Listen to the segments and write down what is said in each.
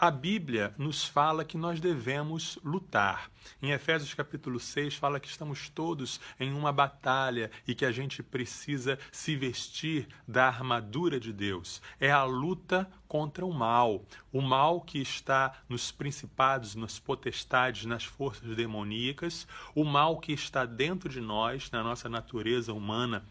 A Bíblia nos fala que nós devemos lutar. Em Efésios capítulo 6 fala que estamos todos em uma batalha e que a gente precisa se vestir da armadura de Deus. É a luta contra o mal que está nos principados, nas potestades, nas forças demoníacas, o mal que está dentro de nós, na nossa natureza humana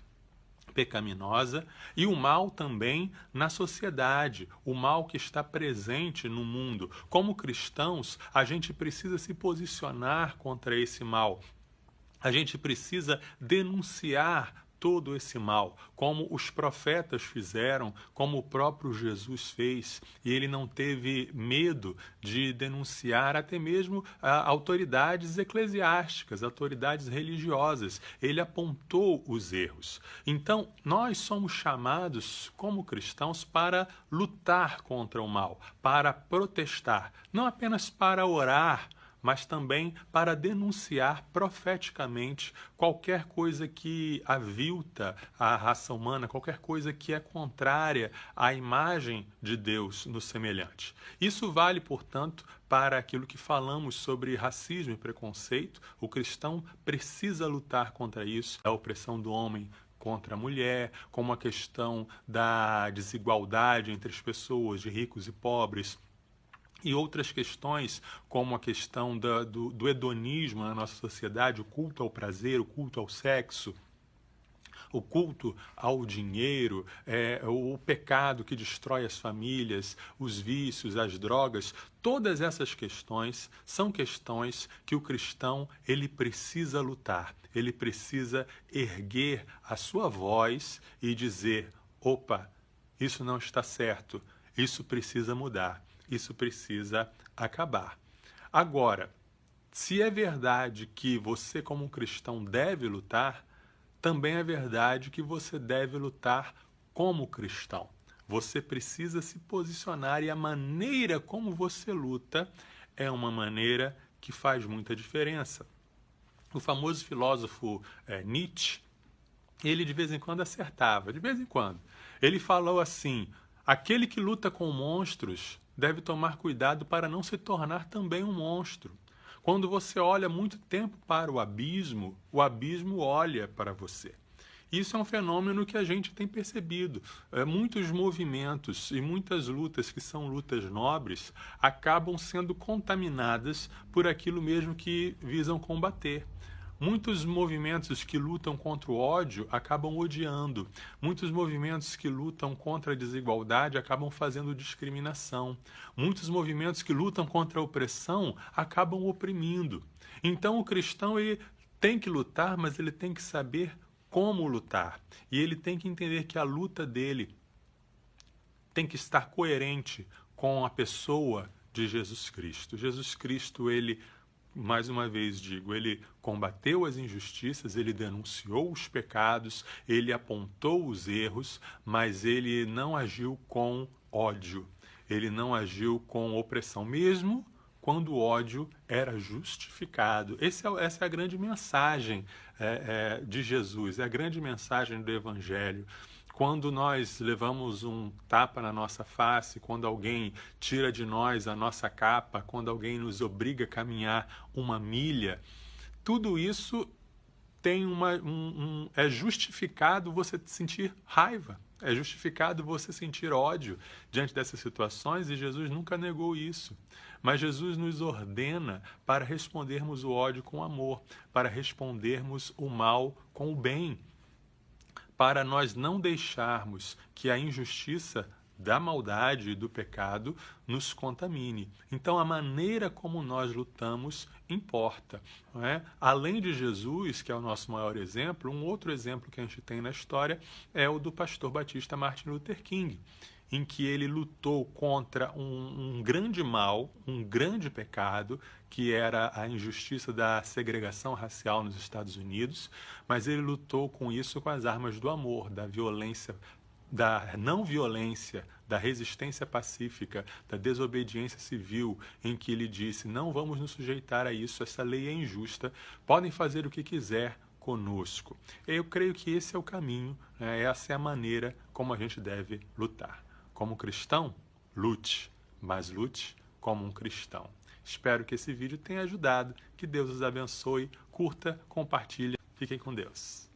pecaminosa, e o mal também na sociedade, o mal que está presente no mundo. Como cristãos, a gente precisa se posicionar contra esse mal. A gente precisa denunciar todo esse mal, como os profetas fizeram, como o próprio Jesus fez, e ele não teve medo de denunciar até mesmo autoridades eclesiásticas, autoridades religiosas. Ele apontou os erros. Então, nós somos chamados, como cristãos, para lutar contra o mal, para protestar, não apenas para orar, mas também para denunciar profeticamente qualquer coisa que avilta a raça humana, qualquer coisa que é contrária à imagem de Deus no semelhante. Isso vale, portanto, para aquilo que falamos sobre racismo e preconceito. O cristão precisa lutar contra isso, a opressão do homem contra a mulher, como a questão da desigualdade entre as pessoas, de ricos e pobres, e outras questões, como a questão do hedonismo na nossa sociedade, o culto ao prazer, o culto ao sexo, o culto ao dinheiro, o pecado que destrói as famílias, os vícios, as drogas. Todas essas questões são questões que o cristão ele precisa lutar, ele precisa erguer a sua voz e dizer: opa, isso não está certo, isso precisa mudar. Isso precisa acabar. Agora, se é verdade que você, como um cristão, deve lutar, também é verdade que você deve lutar como cristão. Você precisa se posicionar e a maneira como você luta é uma maneira que faz muita diferença. O famoso filósofo Nietzsche, ele de vez em quando acertava, de vez em quando. Ele falou assim: aquele que luta com monstros deve tomar cuidado para não se tornar também um monstro. Quando você olha muito tempo para o abismo olha para você. Isso é um fenômeno que a gente tem percebido. Muitos movimentos e muitas lutas que são lutas nobres acabam sendo contaminadas por aquilo mesmo que visam combater. Muitos movimentos que lutam contra o ódio acabam odiando. Muitos movimentos que lutam contra a desigualdade acabam fazendo discriminação. Muitos movimentos que lutam contra a opressão acabam oprimindo. Então o cristão ele tem que lutar, mas ele tem que saber como lutar. E ele tem que entender que a luta dele tem que estar coerente com a pessoa de Jesus Cristo. Jesus Cristo, ele, mais uma vez digo, ele combateu as injustiças, ele denunciou os pecados, ele apontou os erros, mas ele não agiu com ódio, ele não agiu com opressão, mesmo quando o ódio era justificado. Essa é a grande mensagem de Jesus, é a grande mensagem do Evangelho. Quando nós levamos um tapa na nossa face, quando alguém tira de nós a nossa capa, quando alguém nos obriga a caminhar uma milha, tudo isso tem é justificado você sentir raiva, é justificado você sentir ódio diante dessas situações, e Jesus nunca negou isso. Mas Jesus nos ordena para respondermos o ódio com amor, para respondermos o mal com o bem, para nós não deixarmos que a injustiça da maldade e do pecado nos contamine. Então, a maneira como nós lutamos importa, não é? Além de Jesus, que é o nosso maior exemplo, um outro exemplo que a gente tem na história é o do pastor batista Martin Luther King, em que ele lutou contra um grande mal, um grande pecado, que era a injustiça da segregação racial nos Estados Unidos, mas ele lutou com isso com as armas do amor, da violência, da não violência, da resistência pacífica, da desobediência civil, em que ele disse: não vamos nos sujeitar a isso, essa lei é injusta, podem fazer o que quiser conosco. Eu creio que esse é o caminho, né? Essa é a maneira como a gente deve lutar. Como cristão, lute, mas lute como um cristão. Espero que esse vídeo tenha ajudado, que Deus os abençoe, curta, compartilhe, fiquem com Deus.